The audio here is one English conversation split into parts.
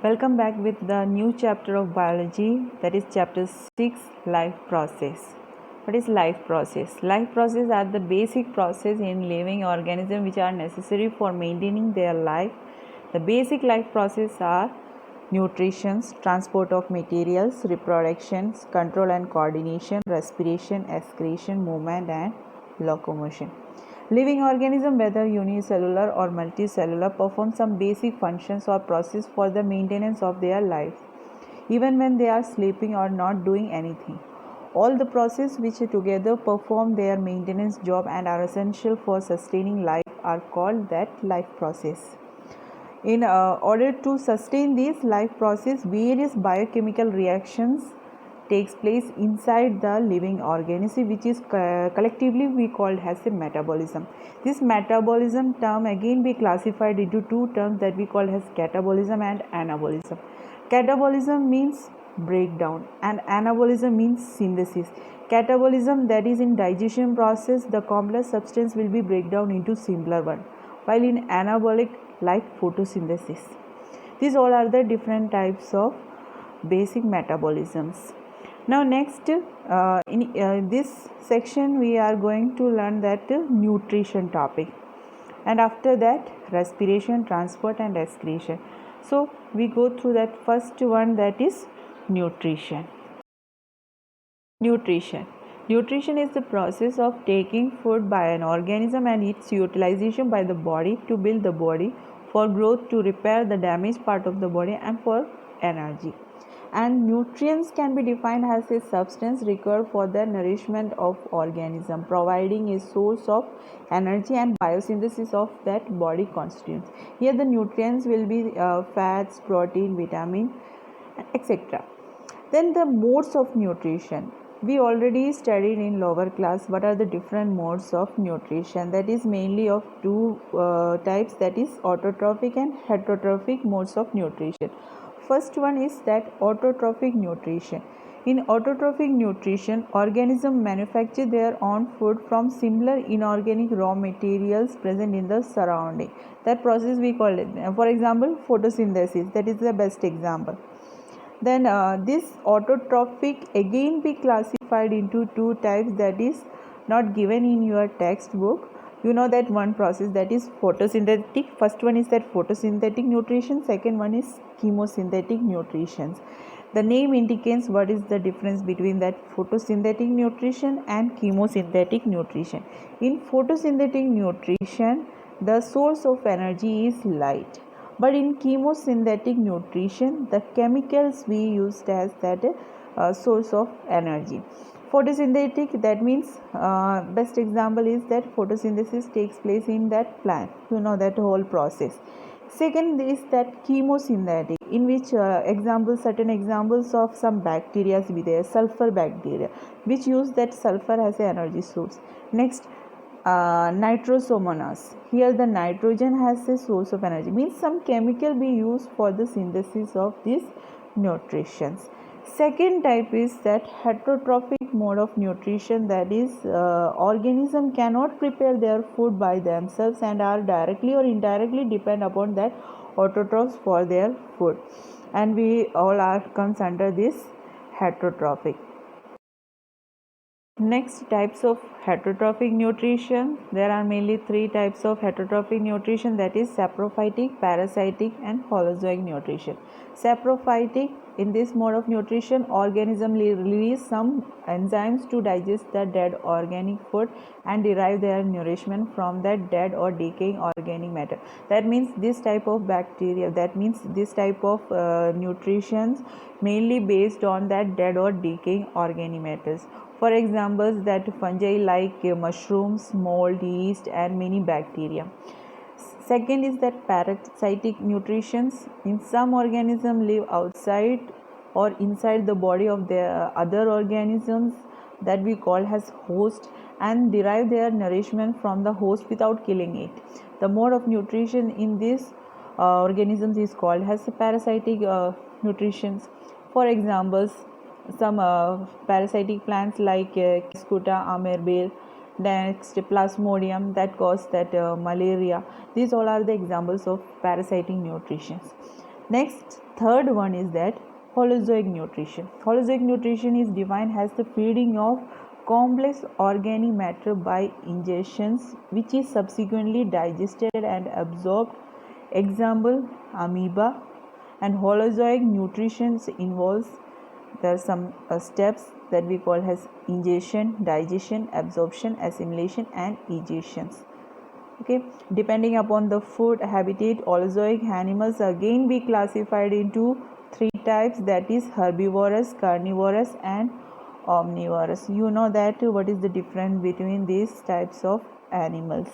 Welcome back with the new chapter of biology, that is chapter 6, life process. What is life process? Life process are the basic process in living organisms which are necessary for maintaining their life. The basic life process are nutrition, transport of materials, reproduction, control and coordination, respiration, excretion, movement and locomotion. Living organisms, whether unicellular or multicellular, perform some basic functions or process for the maintenance of their life, even when they are sleeping or not doing anything. All the processes which together perform their maintenance job and are essential for sustaining life are called that life process. In order to sustain this life process, various biochemical reactions takes place inside the living organism, which is collectively we called as a metabolism. This metabolism term again be classified into two terms that we call as catabolism and anabolism. Catabolism means breakdown and anabolism means synthesis. Catabolism, that is in digestion process, the complex substance will be break down into simpler one, while in anabolic like photosynthesis. These all are the different types of basic metabolisms. Now next in this section we are going to learn that nutrition topic, and after that respiration, transport and excretion. So we go through that first one, that is nutrition. Nutrition is the process of taking food by an organism and its utilization by the body to build the body, for growth, to repair the damaged part of the body, and for energy. And nutrients can be defined as a substance required for the nourishment of organism, providing a source of energy and biosynthesis of that body constituents. Here the nutrients will be fats, protein, vitamin, etc. Then the modes of nutrition. We already studied in lower class what are the different modes of nutrition. That is mainly of two types, that is autotrophic and heterotrophic modes of nutrition. First one is that autotrophic nutrition. In autotrophic nutrition, organisms manufacture their own food from similar inorganic raw materials present in the surrounding. That process we call it, for example, photosynthesis. That is the best example. Then this autotrophic again be classified into two types, that is not given in your textbook. You know that one process, that is photosynthetic. First one is that photosynthetic nutrition, second one is chemosynthetic nutrition. The name indicates what is the difference between that photosynthetic nutrition and chemosynthetic nutrition. In photosynthetic nutrition, the source of energy is light, but in chemosynthetic nutrition, the chemicals we used as that source of energy. Photosynthetic, that means best example is that photosynthesis takes place in that plant. You know that whole process. Second is that chemosynthetic, in which certain examples of some bacteria be there, sulfur bacteria, which use that sulfur as an energy source. Next, nitrosomonas. Here the nitrogen has a source of energy, means some chemical be used for the synthesis of these nutritions. Second type is that heterotrophic mode of nutrition, that is organism cannot prepare their food by themselves and are directly or indirectly depend upon that autotrophs for their food, and we all are comes under this heterotrophic. Next, types of heterotrophic nutrition. There are mainly three types of heterotrophic nutrition, that is saprophytic, parasitic and holozoic nutrition. Saprophytic, in this mode of nutrition, organism release some enzymes to digest the dead organic food and derive their nourishment from that dead or decaying organic matter. That means this type of bacteria, that means this type of nutrition mainly based on that dead or decaying organic matters. For examples, that fungi like mushrooms, mold, yeast and many bacteria. Second is that parasitic nutrition. In some organisms live outside or inside the body of the other organisms that we call as host and derive their nourishment from the host without killing it. The mode of nutrition in these organisms is called as parasitic nutrition. For examples, some parasitic plants like Scuta, amerbale, next plasmodium that cause that malaria. These all are the examples of parasitic nutrition. Next, third one is that holozoic nutrition. Holozoic nutrition is defined as the feeding of complex organic matter by ingestions, which is subsequently digested and absorbed. Example, amoeba. And holozoic nutrition involves, there are some steps that we call as ingestion, digestion, absorption, assimilation, and egestions. Okay, depending upon the food habitat, holozoic animals again be classified into three types, that is herbivorous, carnivorous, and omnivorous. You know that what is the difference between these types of animals.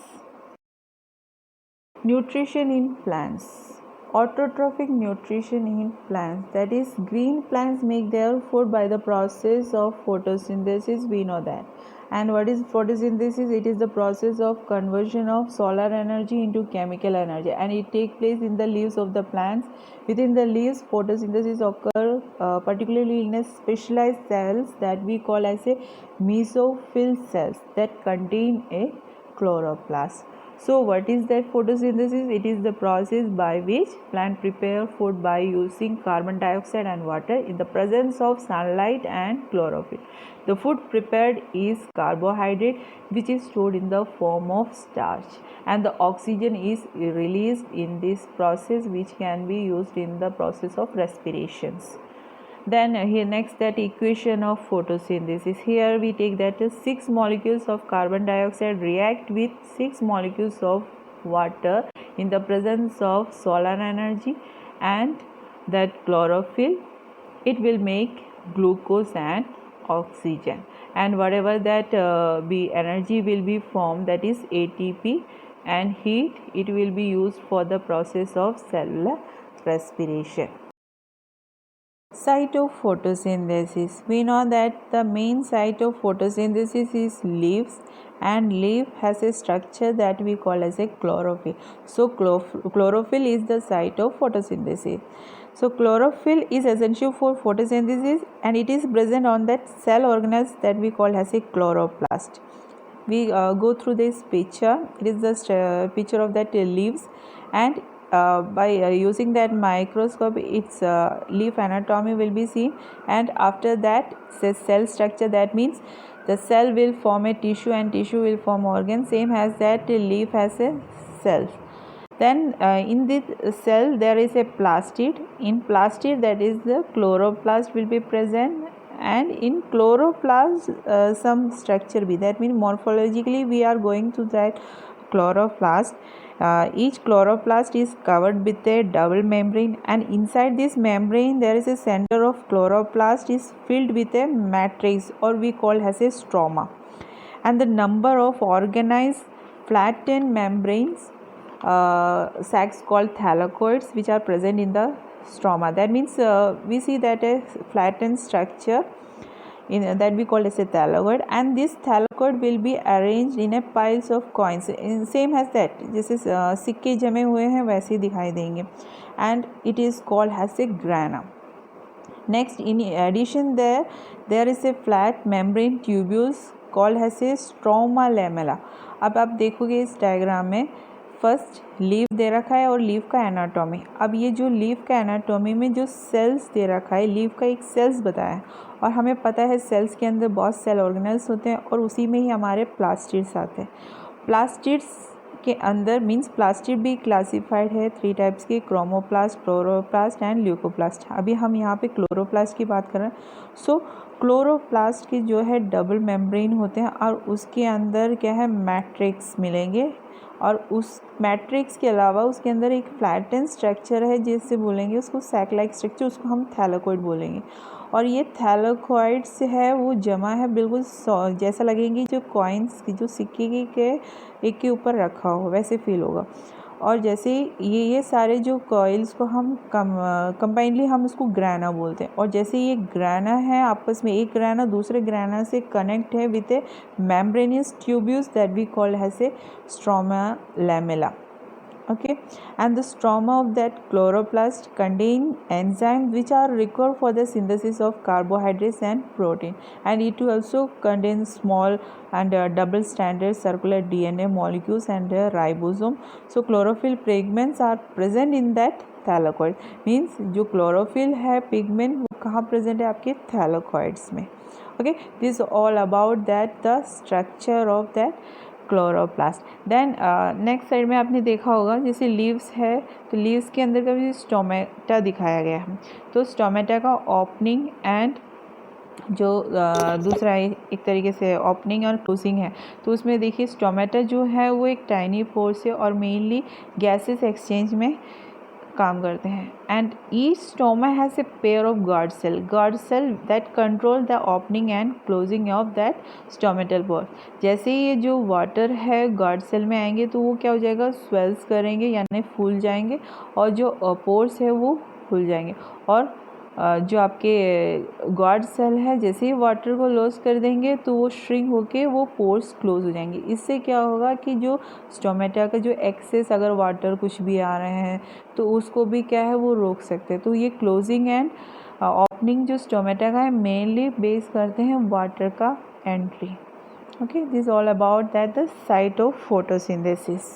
Nutrition in plants. Autotrophic nutrition in plants, that is green plants make their food by the process of photosynthesis, we know that. And what is photosynthesis? It is the process of conversion of solar energy into chemical energy, and it takes place in the leaves of the plants. Within the leaves, photosynthesis occur particularly in a specialized cells that we call as a mesophyll cells that contain a chloroplast. So what is that photosynthesis? It is the process by which plant prepare food by using carbon dioxide and water in the presence of sunlight and chlorophyll. The food prepared is carbohydrate, which is stored in the form of starch, and the oxygen is released in this process, which can be used in the process of respirations. Then here next, that equation of photosynthesis. Here we take that 6 molecules of carbon dioxide react with 6 molecules of water in the presence of solar energy and that chlorophyll. It will make glucose and oxygen, and whatever that be energy will be formed, that is ATP, and heat, it will be used for the process of cellular respiration. Site of photosynthesis. We know that the main site of photosynthesis is leaves, and leaf has a structure that we call as a chlorophyll. So chlorophyll is the site of photosynthesis. So chlorophyll is essential for photosynthesis, and it is present on that cell organelles that we call as a chloroplast. We go through this picture. It is the picture of that leaves, and by using that microscope, its leaf anatomy will be seen, and after that cell structure, that means the cell will form a tissue and tissue will form organ, same as that leaf has a cell. Then in this cell there is a plastid. In plastid, that is the chloroplast will be present, and in chloroplast some structure be, that means morphologically we are going to that chloroplast. Each chloroplast is covered with a double membrane, and inside this membrane there is a center of chloroplast is filled with a matrix, or we call as a stroma, and the number of organized flattened membranes sacs called thylakoids which are present in the stroma. That means we see that a flattened structure in that we call as a thylakoid, and this thylakoid will be arranged in a piles of coins, same as that जैसे सिक्के जमे हुए हैं वैसे ही दिखाई देंगे, and it is called as a grana. Next, in addition there is a flat membrane tubules called as a stroma lamella. अब आप देखोगे इस डायग्राम में फर्स्ट लीफ दे रखा है और लीफ का एनाटॉमी. अब ये जो लीफ का एनाटॉमी में जो सेल्स दे रखा है, लीफ का एक सेल्स बताया, और हमें पता है सेल्स के अंदर बहुत सेल ऑर्गेनल्स होते हैं और उसी में ही हमारे प्लास्टिड्स आते हैं. प्लास्टिड्स के अंदर मीन्स प्लास्टिड भी क्लासिफाइड है 3 टाइप्स के, क्रोमोप्लास्ट, क्लोरोप्लास्ट एंड ल्यूकोप्लास्ट. अभी हम यहाँ पे क्लोरोप्लास्ट की बात कर रहे हैं. सो क्लोरोप्लास्ट के जो है डबल मेम्ब्रेन होते हैं और उसके अंदर क्या है मैट्रिक्स मिलेंगे, और उस मैट्रिक्स के अलावा उसके अंदर एक फ्लैटन स्ट्रक्चर है जिससे बोलेंगे उसको सैक लाइक स्ट्रक्चर, उसको हम थैलाकोइड बोलेंगे. और ये थैलाकोइड से है वो जमा है बिल्कुल जैसा लगेंगे जो कॉइन्स की जो सिक्के के एक के ऊपर रखा हो वैसे फील होगा. और जैसे ये सारे जो कॉइल्स को हम कंबाइनली हम उसको ग्राना बोलते हैं, और जैसे ये ग्राना है आपस में एक ग्राना दूसरे ग्राना से कनेक्ट है with a membranous tubules that we called has a stroma lamella. Okay, and the stroma of that chloroplast contain enzymes which are required for the synthesis of carbohydrates and protein, and it also contains small and double stranded circular DNA molecules and ribosome. So chlorophyll pigments are present in that thylakoid. Means जो chlorophyll है pigment वो कहाँ present है आपके thylakoids में। Okay, this all about that the structure of that chloroplast. Then next side में आपने देखा होगा जैसे लीव्स है तो लीव्स के अंदर का भी स्टोमेटा दिखाया गया है। तो स्टोमेटा का ओपनिंग एंड जो दूसरा एक तरीके से ओपनिंग और क्लोजिंग है, तो उसमें देखिए स्टोमेटा जो है वो एक टाइनी पोर्स है और मेनली गैसेस एक्सचेंज में काम करते हैं। And each stoma has a pair of guard cell that control the opening and closing of that stomatal pore. जैसे ही ये जो वाटर है गार्ड सेल में आएंगे तो वो क्या हो जाएगा, स्वेल्स करेंगे यानी फूल जाएंगे और जो पोर्स है वो खुल जाएंगे। और जो आपके गार्ड सेल है जैसे ही वाटर को लॉस कर देंगे तो वो श्रिंक होके वो पोर्स क्लोज हो जाएंगे। इससे क्या होगा कि जो स्टोमेटा का जो एक्सेस अगर वाटर कुछ भी आ रहे हैं तो उसको भी क्या है वो रोक सकते हैं। तो ये क्लोजिंग एंड ओपनिंग जो स्टोमेटा का है मेनली बेस करते हैं वाटर का entry. Okay, this all about that the site of photosynthesis.